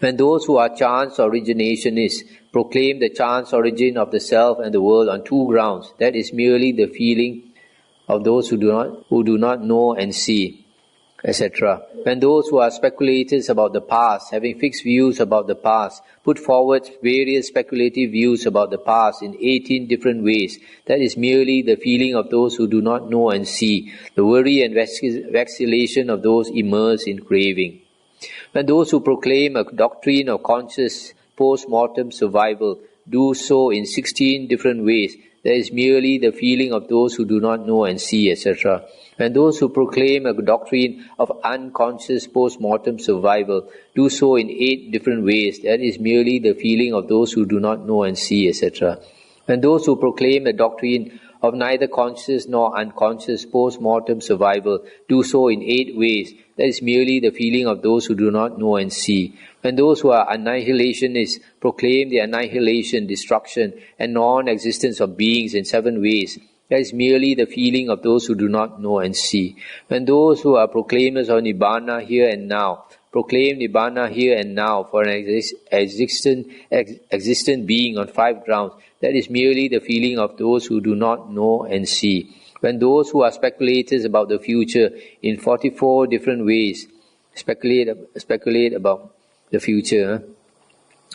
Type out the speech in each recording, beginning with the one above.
When those who are chance originationists proclaim the chance origin of the self and the world on two grounds, that is merely the feeling of those who do not know and see, etc. When those who are speculators about the past, having fixed views about the past, put forward various speculative views about the past in 18 different ways, that is merely the feeling of those who do not know and see, the worry and vacillation of those immersed in craving. When those who proclaim a doctrine of conscious post-mortem survival do so in 16 different ways, that is merely the feeling of those who do not know and see, etc. When those who proclaim a doctrine of unconscious post-mortem survival do so in 8 different ways, that is merely the feeling of those who do not know and see, etc. When those who proclaim a doctrine of neither conscious nor unconscious post-mortem survival do so in 8 ways, that is merely the feeling of those who do not know and see. When those who are annihilationists proclaim the annihilation, destruction, and non-existence of beings in 7 ways, that is merely the feeling of those who do not know and see. When those who are proclaimers of Nibbana here and now proclaim Nibbana here and now for an existent being on 5 grounds, that is merely the feeling of those who do not know and see. When those who are speculators about the future in 44 different ways speculate about the future,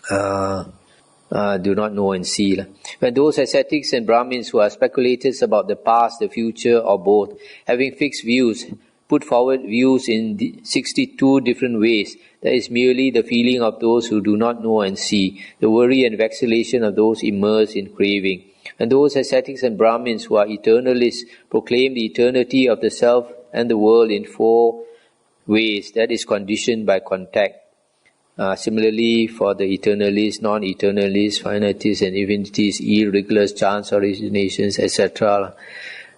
do not know and see. When those ascetics and Brahmins who are speculators about the past, the future, or both, having fixed views, put forward views in 62 different ways, that is merely the feeling of those who do not know and see, the worry and vacillation of those immersed in craving. And those ascetics and Brahmins who are eternalists proclaim the eternity of the self and the world in 4 ways, that is conditioned by contact. Similarly, for the eternalists, non-eternalists, finitists and infinities, irregulars, chance originations, etc.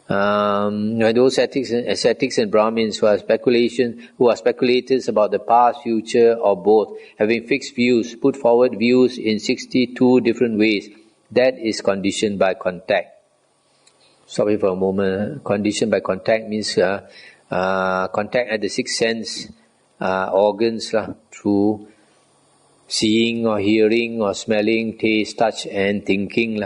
Those ascetics and Brahmins who are speculators about the past, future, or both, having fixed views, put forward views in 62 different ways, that is conditioned by contact. Sorry for a moment. Conditioned by contact means contact at the 6 sense organs through seeing or hearing or smelling, taste, touch and thinking.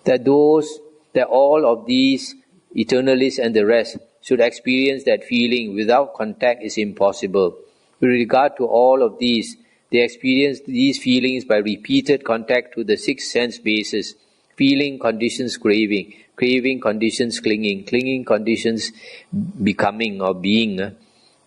That all of these eternalists and the rest should experience that feeling without contact is impossible. With regard to all of these, they experience these feelings by repeated contact to the 6 sense bases. Feeling conditions craving, craving conditions clinging, clinging conditions becoming or being,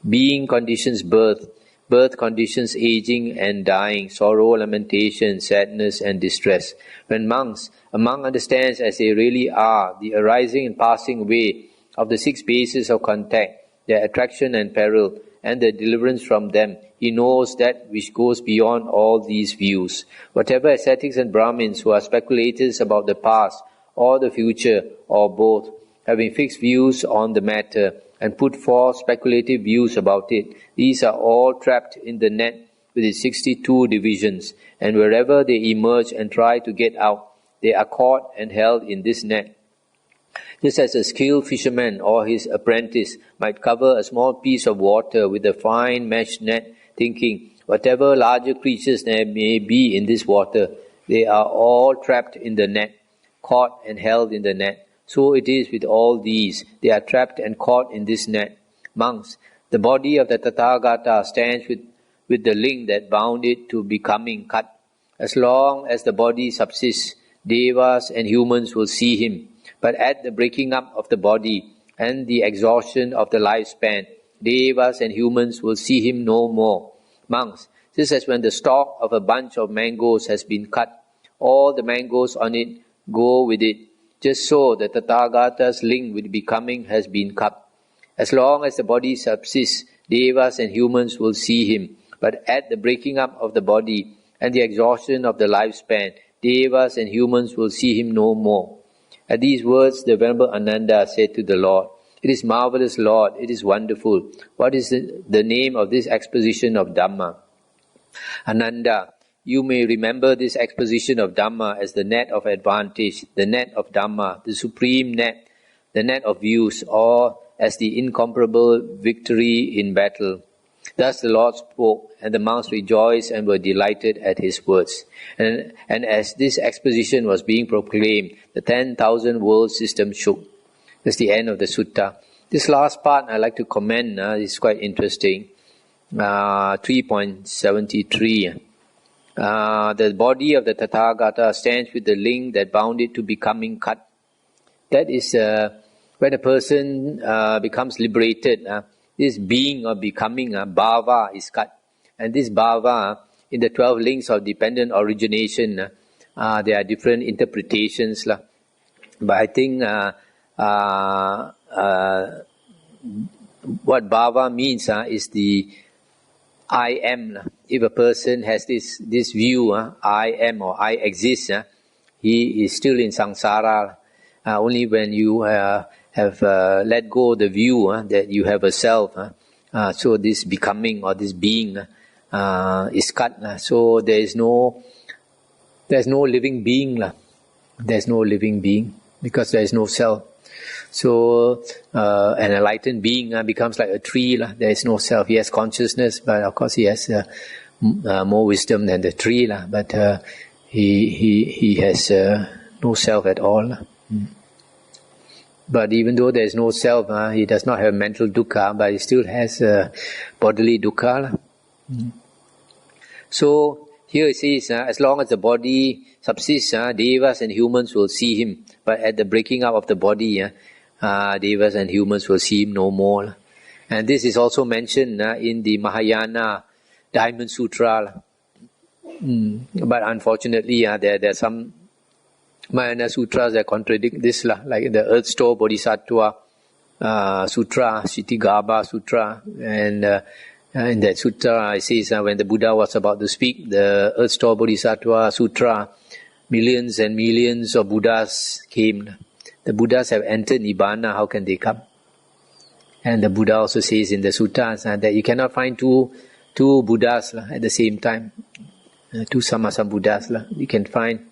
being conditions birth, birth conditions aging and dying, sorrow, lamentation, sadness and distress. When a monk understands as they really are the arising and passing away of the 6 bases of contact, their attraction and peril, and the deliverance from them, he knows that which goes beyond all these views. Whatever ascetics and Brahmins who are speculators about the past or the future or both, having fixed views on the matter and put forth speculative views about it, these are all trapped in the net with its 62 divisions, and wherever they emerge and try to get out, they are caught and held in this net. Just as a skilled fisherman or his apprentice might cover a small piece of water with a fine mesh net, thinking, whatever larger creatures there may be in this water, they are all trapped in the net, caught and held in the net. So it is with all these, they are trapped and caught in this net. Monks, the body of the Tathagata stands with the link that bound it to becoming cut. As long as the body subsists, devas and humans will see him. But at the breaking up of the body and the exhaustion of the lifespan, devas and humans will see him no more. Monks, just as when the stalk of a bunch of mangoes has been cut, all the mangoes on it go with it. Just so the Tathagata's link with becoming has been cut. As long as the body subsists, devas and humans will see him. But at the breaking up of the body and the exhaustion of the lifespan, devas and humans will see him no more. At these words, the Venerable Ananda said to the Lord, "It is marvelous, Lord, it is wonderful. What is the name of this exposition of Dhamma?" Ananda, you may remember this exposition of Dhamma as the net of advantage, the net of Dhamma, the supreme net, the net of views, or as the incomparable victory in battle. Thus the Lord spoke, and the monks rejoiced and were delighted at his words. And as this exposition was being proclaimed, the 10,000 world system shook. That's the end of the sutta. This last part I like to comment, is quite interesting. 3.73. The body of the Tathagata stands with the link that bound it to becoming cut. That is when a person becomes liberated. This being or becoming, bhava is cut. And this bhava, in the 12 links of dependent origination, there are different interpretations. But I think what bhava means is the I am. If a person has this view, I am or I exist, he is still in samsara. Only when you have let go the view that you have a self, so this becoming or this being is cut. So there's no living being. There's no living being because there is no self. So an enlightened being becomes like a tree. There is no self. He has consciousness, but of course he has more wisdom than the tree. But he has no self at all. But even though there is no self, he does not have mental dukkha, but he still has bodily dukkha. So here it says, as long as the body subsists, devas and humans will see him. But at the breaking up of the body, devas and humans will see him no more. And this is also mentioned in the Mahayana Diamond Sutra. But unfortunately, there are some Mahayana sutras that contradict this, like the Earth Store Bodhisattva Sutra, Shittigarbha Sutra. And in that sutra, it says when the Buddha was about to speak, the Earth Store Bodhisattva Sutra, millions and millions of Buddhas came. The Buddhas have entered Nibbana, how can they come? And the Buddha also says in the suttas that you cannot find two Buddhas at the same time. Two Sammasambuddhas. You can find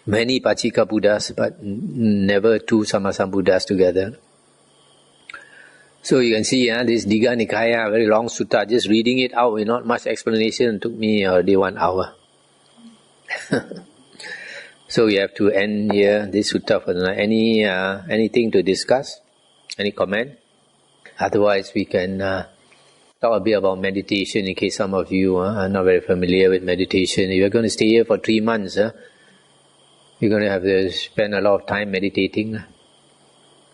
many Pachika Buddhas, but never two Sammasambuddhas together. So you can see this Digha Nikaya, very long sutta, just reading it out with not much explanation took me already 1 hour. So we have to end here this sutta for the night. Anything to discuss? Any comment? Otherwise we can talk a bit about meditation in case some of you are not very familiar with meditation. If you're going to stay here for 3 months, you're going to have to spend a lot of time meditating.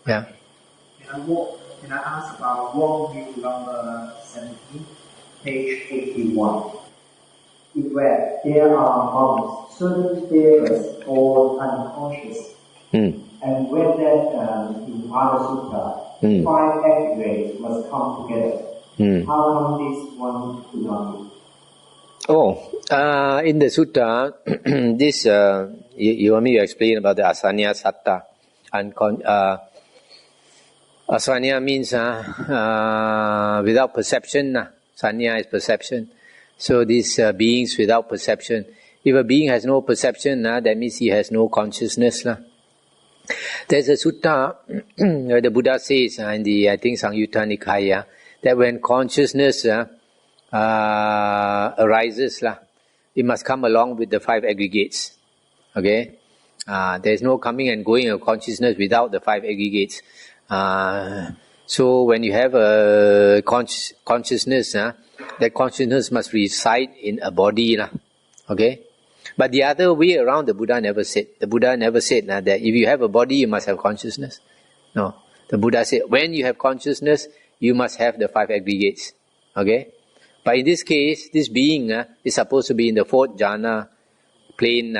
Yeah. Can I ask about work view number 17, page 81? Where there are monks, certain devas or unconscious, and when that in other sutta, 5 aggregates must come together. How come this one could not be? In the sutta, this you want me to explain about the asanya satta. Asanya means without perception. Sanya is perception. So these beings without perception. If a being has no perception, that means he has no consciousness. There's a sutta where the Buddha says in the, I think, Sangyutta Nikaya, that when consciousness arises, it must come along with the 5 aggregates. Okay? There's no coming and going of consciousness without the 5 aggregates. So when you have a consciousness, that consciousness must reside in a body. Okay? But the other way around, the Buddha never said. The Buddha never said that if you have a body, you must have consciousness. No. The Buddha said, when you have consciousness, you must have the 5 aggregates. Okay? But in this case, this being is supposed to be in the 4th jhana plane.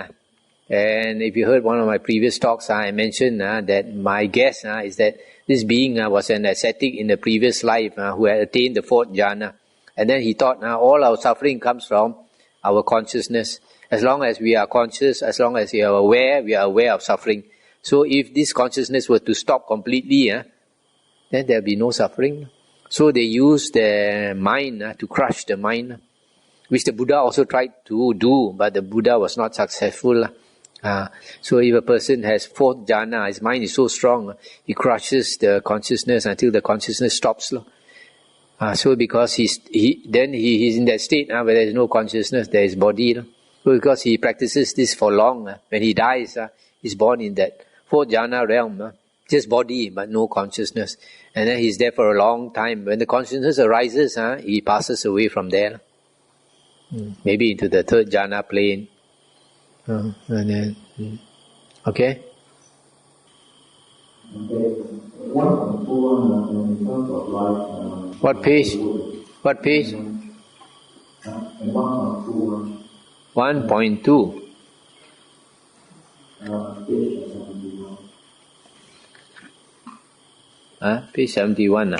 And if you heard one of my previous talks, I mentioned that my guess is that this being was an ascetic in the previous life who had attained the 4th jhana. And then he thought, all our suffering comes from our consciousness. As long as we are conscious, as long as we are aware of suffering. So if this consciousness were to stop completely, then there will be no suffering. So they use their mind to crush the mind, which the Buddha also tried to do, but the Buddha was not successful. So if a person has 4th jhana, his mind is so strong, he crushes the consciousness until the consciousness stops. So because he's in that state where there is no consciousness, there is body. So because he practices this for long, when he dies, he's born in that fourth jhana realm, just body but no consciousness. And then he's there for a long time. When the consciousness arises, he passes away from there. Maybe into the third jhana plane. And then, okay? What page? What page? 1.2. Page 71.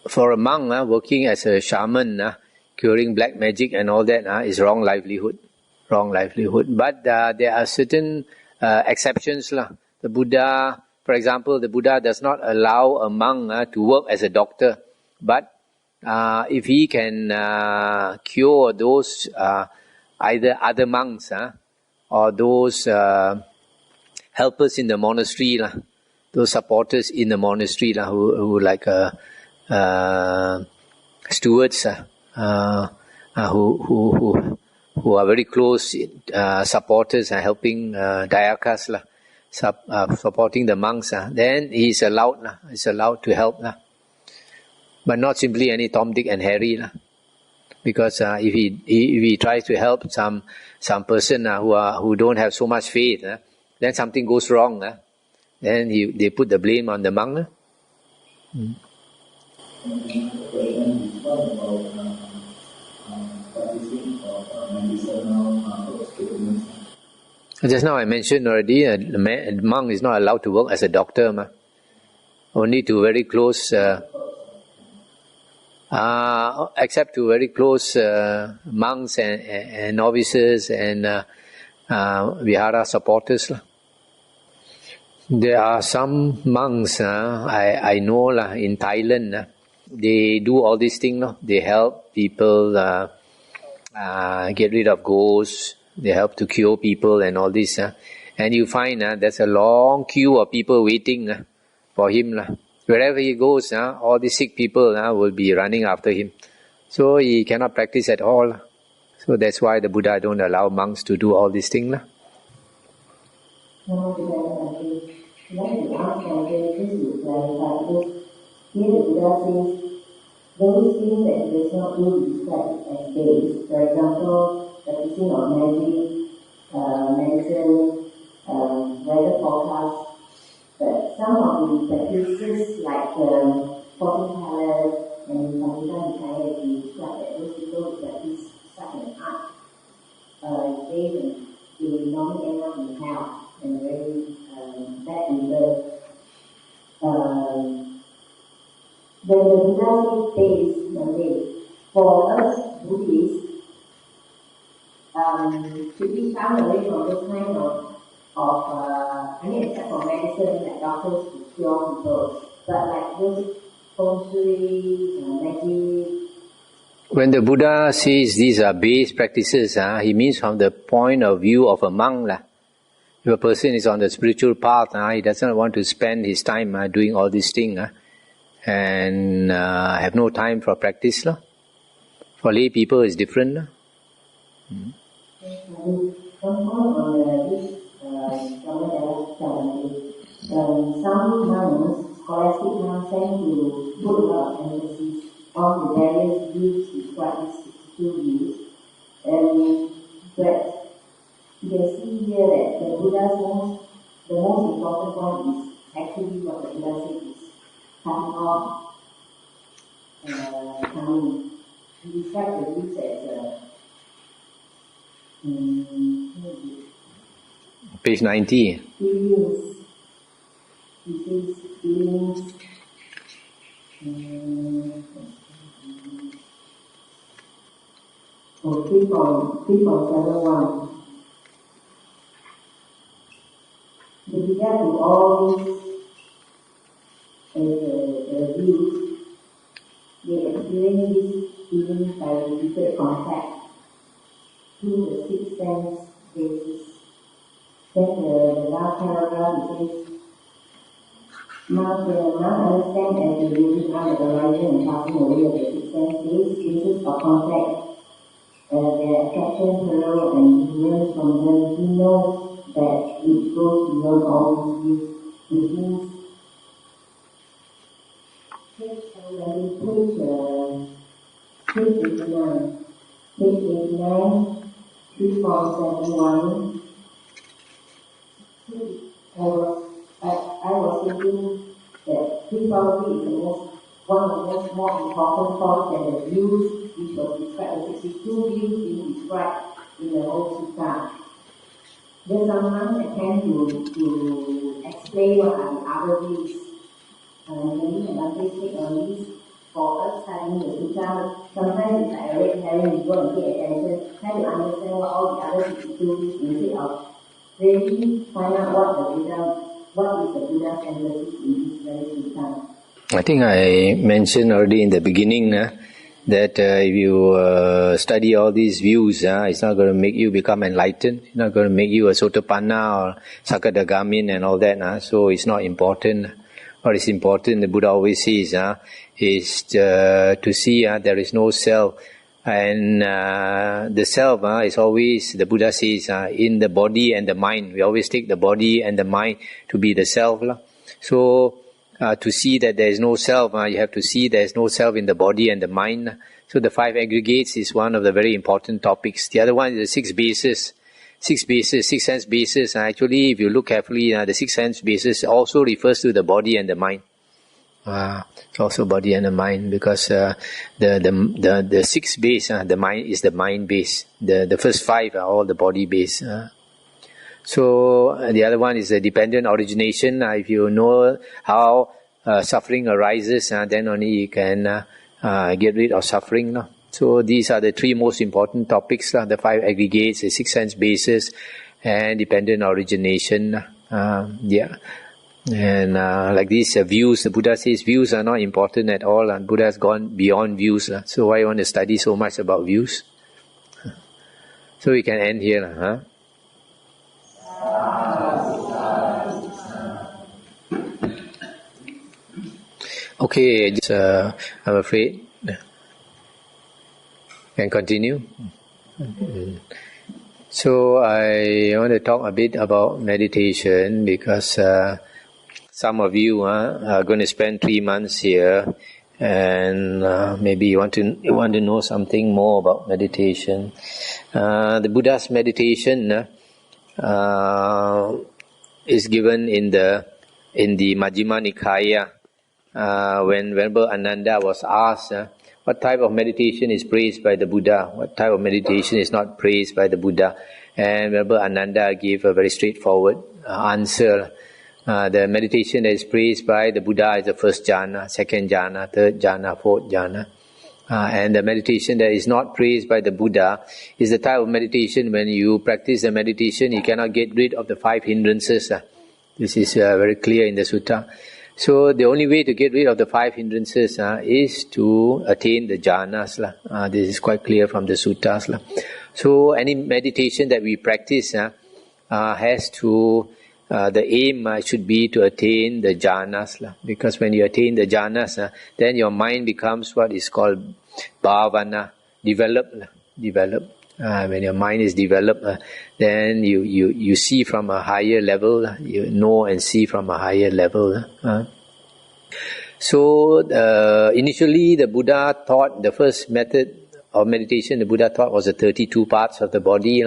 For a monk working as a shaman, curing black magic and all that is wrong livelihood. Wrong livelihood. But there are certain exceptions. The Buddha, for example, the Buddha does not allow a monk to work as a doctor. But if he can cure those either other monks or those helpers in the monastery, those supporters in the monastery who like stewards who are very close supporters and helping dayakas supporting the monks, then he is allowed to help but not simply any Tom, Dick and Harry because if he tries to help some person who don't have so much faith, then something goes wrong, then they put the blame on the monk. Just now I mentioned already, a monk is not allowed to work as a doctor, only to very close, except to very close monks and novices and vihara supporters. There are some monks I know in Thailand. They do all these things. They help people get rid of ghosts. They help to cure people and all this. And you find there's a long queue of people waiting for him. Wherever he goes, all the sick people will be running after him. So he cannot practice at all. So that's why the Buddha don't allow monks to do all these things. Those things that he does not do described as base, for example, practicing of magic, medicine, weather forecast. But some of the practices like fortune tellers and Pamita Nikaya, he described that those people who practice such an art, they normally end up in hell and very bad rebirth. When the Buddha says base, Monday, for us Buddhists, should we come away from this kind of except for medicine, like doctors to cure people, but like those feng shui, magic. When the Buddha says these are base practices, he means from the point of view of a monk. If a person is on the spiritual path, he doesn't want to spend his time doing all these things. And have no time for practice. For lay people, it's different. Some monks, scholastic monks, tend to put a lot of emphasis on the various views described as 62 views. But you can see here that the Buddha's the most important point is actually what the Buddha said is coming off, coming. He described the views as page 90. Feelings. He says feelings. 3.71. With regard to all these views, they experience this feeling by repeated contact through the sixth sense basis. Then the last paragraph it says, now understand as the moving on the horizon and passing away of the sixth sense basis of contact, their attraction, parallel, and ignorance from them, he knows that it goes beyond all these views. It means page 89, 3.71. I was thinking that this probably is one of the most more important thoughts than the views which was described, the 62 views being described in the whole sutta. There's someone attempt to explain what are the other views. Maybe an take on this for us studying the sutta. Sometimes it's like a red herring, you go and pay attention, try to understand what all the other 62 views instead of really find out what is the Buddha's emphasis in this very sutta. I think I mentioned already in the beginning that if you study all these views, it's not going to make you become enlightened. It's not going to make you a Sotapanna or Sakadagamin and all that. So it's not important. What is important, the Buddha always says, is to see there is no self. And the self is always, the Buddha says, in the body and the mind. We always take the body and the mind to be the self. So to see that there is no self, you have to see there is no self in the body and the mind. So the 5 aggregates is one of the very important topics. The other one is the 6 bases. 6 sense bases. Actually, if you look carefully, the 6 sense bases also refers to the body and the mind. Also body and the mind, because the 6 base, the mind is the mind base. The first 5 are all the body base. So the other one is the dependent origination. If you know how suffering arises, then only you can get rid of suffering. So these are the 3 most important topics, the 5 aggregates, the 6 sense bases, and dependent origination. And like these views, the Buddha says views are not important at all, and Buddha has gone beyond views. So why you want to study so much about views? So we can end here. Okay, just, I'm afraid. Can continue? So I want to talk a bit about meditation, because some of you are going to spend 3 months here, and maybe you want to know something more about meditation. The Buddha's meditation is given in the Majjhima Nikaya. When Venerable Ananda was asked what type of meditation is praised by the Buddha, what type of meditation is not praised by the Buddha, and Venerable Ananda gave a very straightforward answer. The meditation that is praised by the Buddha is the first jhana, second jhana, third jhana, fourth jhana. And the meditation that is not praised by the Buddha is the type of meditation when you practice the meditation, you cannot get rid of the 5 hindrances. This is very clear in the sutta. So the only way to get rid of the 5 hindrances is to attain the jhanas. This is quite clear from the suttas. So any meditation that we practice has to, the aim should be to attain the jhanas. Because when you attain the jhanas, then your mind becomes what is called bhavana, developed. When your mind is developed, then you see from a higher level, you know and see from a higher level. So initially the Buddha taught, the first method of meditation the Buddha taught was the 32 parts of the body,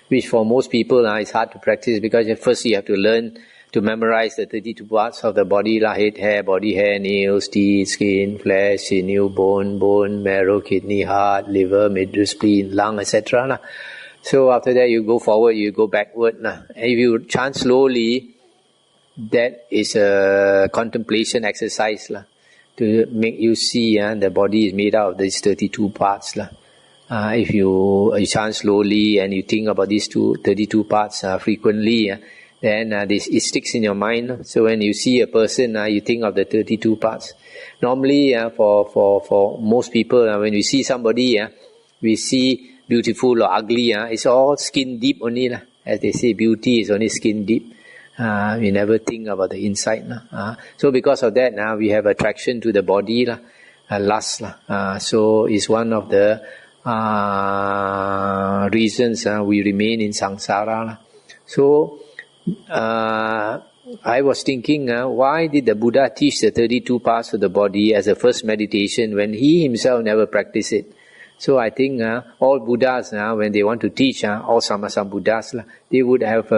which for most people is hard to practice, because first you have to learn to memorize the 32 parts of the body, head, hair, body hair, nails, teeth, skin, flesh, sinew, bone, marrow, kidney, heart, liver, midriff, spleen, lung, etc. So after that you go forward, you go backward. And if you chant slowly, that is a contemplation exercise to make you see the body is made out of these 32 parts. If you chant slowly and you think about these 32 parts frequently, then it sticks in your mind. So when you see a person, you think of the 32 parts. Normally, for most people, when you see somebody, we see beautiful or ugly, it's all skin deep only. As they say, beauty is only skin deep. We never think about the inside. So because of that, we have attraction to the body, lust. So it's one of the reasons we remain in samsara. So I was thinking, why did the Buddha teach the 32 parts of the body as a first meditation when he himself never practiced it? So I think all Buddhas, when they want to teach, all Sammasam Buddhas, they would have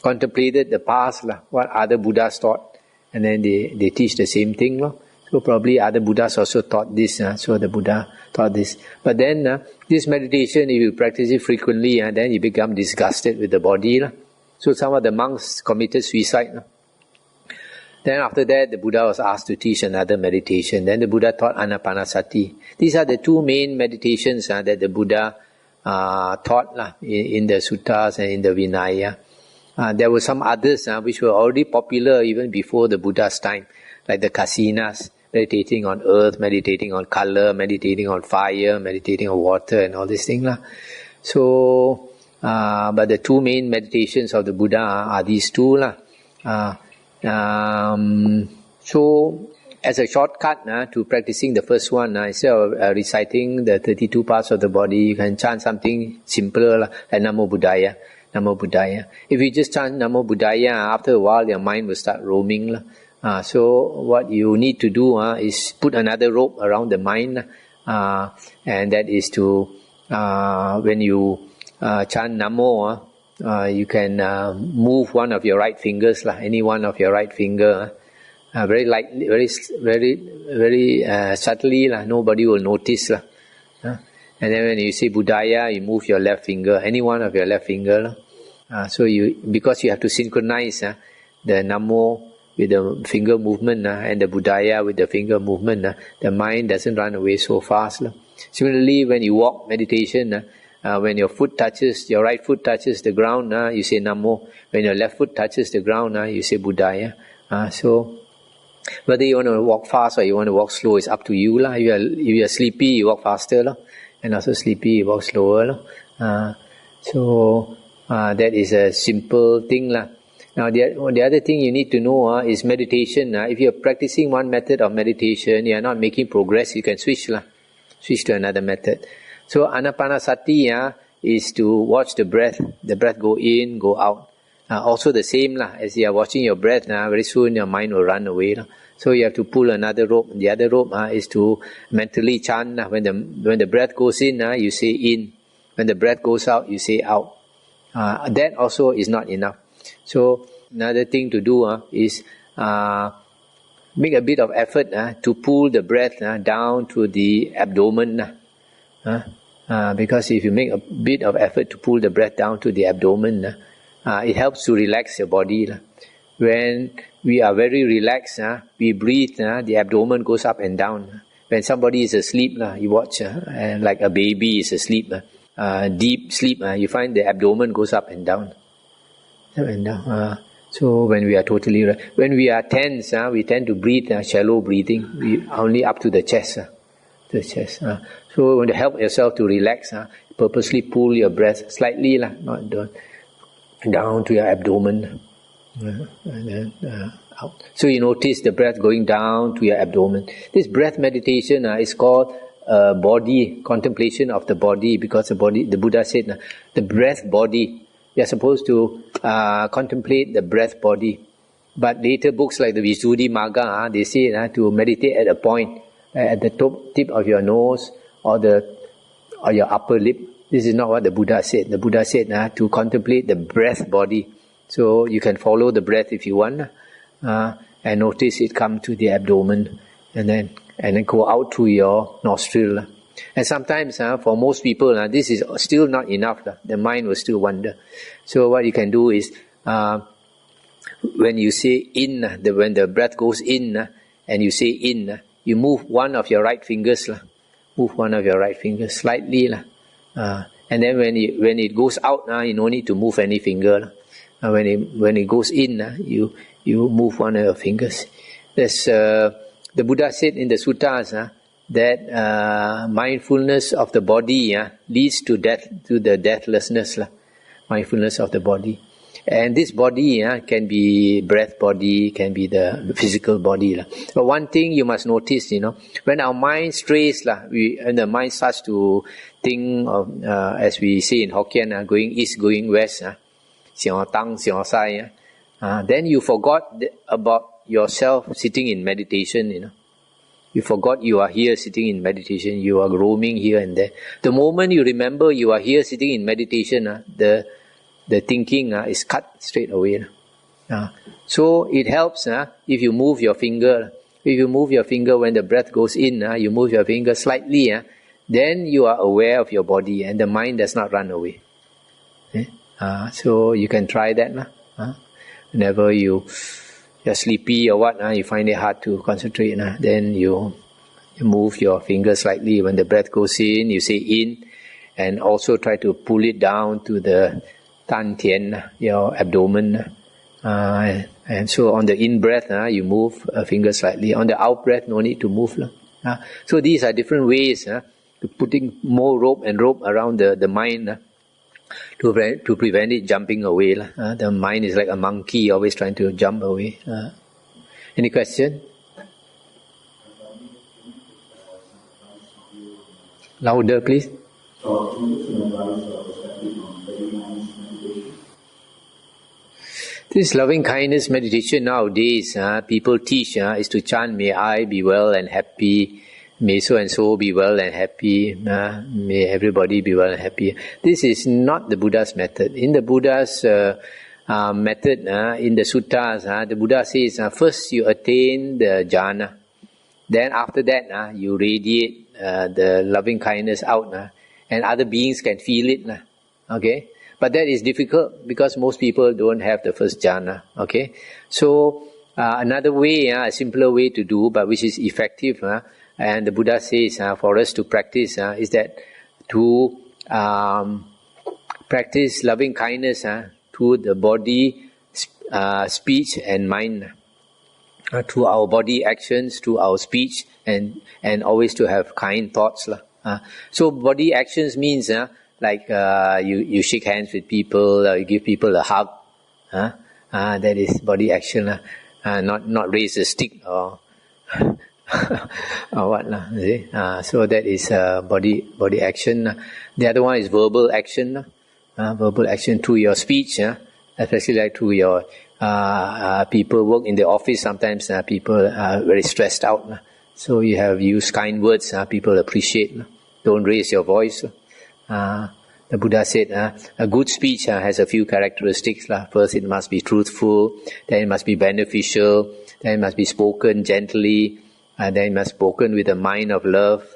contemplated the past, what other Buddhas taught, and then they teach the same thing. So probably other Buddhas also taught this, so the Buddha taught this. But then this meditation, if you practice it frequently, then you become disgusted with the body. So some of the monks committed suicide. Then after that, the Buddha was asked to teach another meditation. Then the Buddha taught Anapanasati. These are the two main meditations that the Buddha taught in the suttas and in the Vinaya. There were some others which were already popular even before the Buddha's time, like the Kasinas, meditating on earth, meditating on color, meditating on fire, meditating on water, and all these things. So, but the two main meditations of the Buddha are these two. So, as a shortcut to practicing the first one, instead of reciting the 32 parts of the body, you can chant something simpler like Namo Buddhaya. Namo Buddhaya. If you just chant Namo Buddhaya, after a while your mind will start roaming. So what you need to do is put another rope around the mind, and that is to, when you chant Namo, you can move one of your right fingers, any one of your right finger, very lightly, very subtly, nobody will notice. And then when you say Buddhaya, you move your left finger, any one of your left finger. So because you have to synchronize the Namo with the finger movement and the Buddhaya with the finger movement, the mind doesn't run away so fast. Similarly, when you walk meditation, when your right foot touches the ground, you say Namo. When your left foot touches the ground, you say Buddhaya. So whether you want to walk fast or you want to walk slow, it's up to you. If you are sleepy, you walk faster. And also sleepy, you walk slower. So that is a simple thing. Now the other thing you need to know is meditation. If you are practicing one method of meditation, you are not making progress, you can switch to another method. So Anapanasati is to watch the breath go in, go out. Also the same, as you are watching your breath, very soon your mind will run away. So you have to pull another rope. The other rope is to mentally chant. When the breath goes in, you say in. When the breath goes out, you say out. That also is not enough. So another thing to do is make a bit of effort to pull the breath down to the abdomen. Because if you make a bit of effort to pull the breath down to the abdomen, it helps to relax your body. When we are very relaxed, we breathe, the abdomen goes up and down. When somebody is asleep, you watch, like a baby is asleep, deep sleep, you find the abdomen goes up and down. Up and down. So when we are when we are tense, we tend to breathe shallow breathing, only up to the chest. So when to help yourself to relax, purposely pull your breath slightly, not down to your abdomen. And then out. So you notice the breath going down to your abdomen. This breath meditation is called body contemplation of the body, because the Buddha said the breath body. We are supposed to contemplate the breath body. But later books like the Visuddhimagga, they say to meditate at a point, at the tip of your nose or your upper lip. This is not what the Buddha said. The Buddha said to contemplate the breath body. So you can follow the breath if you want, and notice it come to the abdomen, and then go out through your nostril. And sometimes for most people this is still not enough. The mind will still wander. So what you can do is when you say in, when the breath goes in and you say in, you move one of your right fingers. Move one of your right fingers slightly. And then when it goes out, you no need to move any finger. When it goes in, you move one of your fingers. The Buddha said in the suttas, that mindfulness of the body leads to death, to the deathlessness, mindfulness of the body. And this body can be breath body, can be the physical body. But one thing you must notice, when our mind strays, and the mind starts to think of, as we say in Hokkien, going east, going west, then you forgot about yourself sitting in meditation, You forgot you are here sitting in meditation, you are roaming here and there. The moment you remember you are here sitting in meditation, the thinking is cut straight away. So it helps if you move your finger. If you move your finger when the breath goes in, you move your finger slightly, then you are aware of your body and the mind does not run away. So you can try that. Whenever you're sleepy or what, you find it hard to concentrate, then you move your finger slightly. When the breath goes in, you say in, and also try to pull it down to the Tan Tien, your abdomen. And so on the in-breath, you move a finger slightly. On the out-breath, no need to move. So these are different ways to putting more rope around the mind to prevent it jumping away. The mind is like a monkey, always trying to jump away. Any question? Louder, please. This loving kindness meditation nowadays, people teach is to chant, may I be well and happy, may so and so be well and happy, may everybody be well and happy. This is not the Buddha's method. In the Buddha's method, in the suttas, the Buddha says, first you attain the jhana, then after that you radiate the loving kindness out, and other beings can feel it. Okay? But that is difficult because most people don't have the first jhana. Okay, so another way, a simpler way to do, but which is effective, and the Buddha says for us to practice is that to practice loving kindness to the body, speech, and mind, to our body actions, to our speech, and always to have kind thoughts. So body actions means. Like you shake hands with people, you give people a hug. That is body action. Not raise a stick or or what. So that is body action. The other one is verbal action. Verbal action through your speech, especially like through your people work in the office. Sometimes people are very stressed out. So you have used kind words. People appreciate. Don't raise your voice. The Buddha said a good speech has a few characteristics. First, it must be truthful, then it must be beneficial, then it must be spoken gently, then it must be spoken with a mind of love,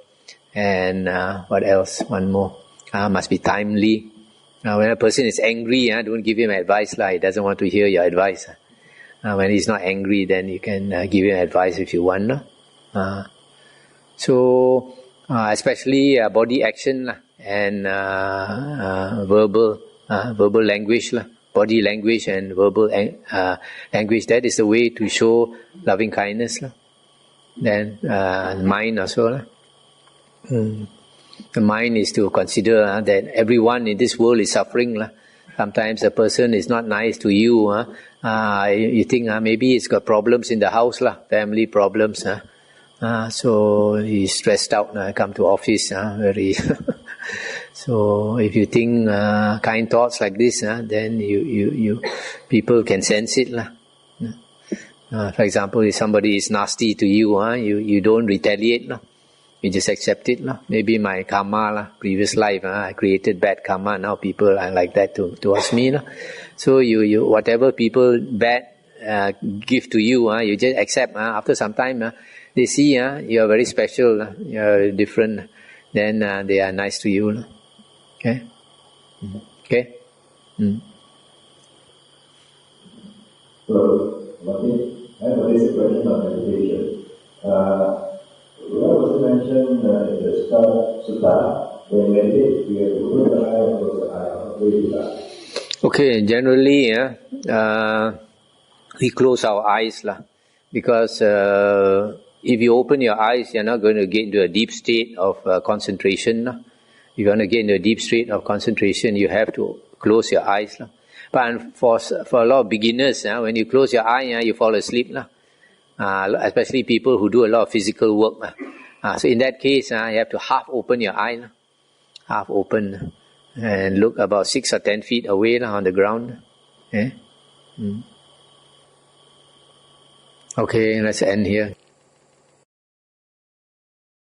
and what else? One more. Must be timely. When a person is angry, don't give him advice. He doesn't want to hear your advice. When he's not angry, then you can give him advice if you want. So, especially body action and verbal language, body language and verbal language. That is the way to show loving kindness. Then mind also. The mind is to consider that everyone in this world is suffering. Sometimes a person is not nice to you. You think maybe he's got problems in the house, family problems. So he's stressed out. Come to office very. So if you think kind thoughts like this, then you people can sense it. For example, if somebody is nasty to you, you don't retaliate. You just accept it. Maybe my karma, previous life, I created bad karma. Now people are like that towards me. So you whatever people bad give to you, you just accept. After some time, they see you are very special, you are different. Then they are nice to you. Okay? Okay? So, I have a basic question on meditation. What was mentioned in the start sutta, when we meditate, we have to open the eye and close the eye, or way to that? Okay, generally, we close our eyes because If you open your eyes, you're not going to get into a deep state of concentration. If you want to get into a deep state of concentration, you have to close your eyes. But for a lot of beginners, when you close your eye, you fall asleep. Especially people who do a lot of physical work. So in that case, you have to half open your eye. Half open. And look about 6 or 10 feet away on the ground. Okay, let's end here.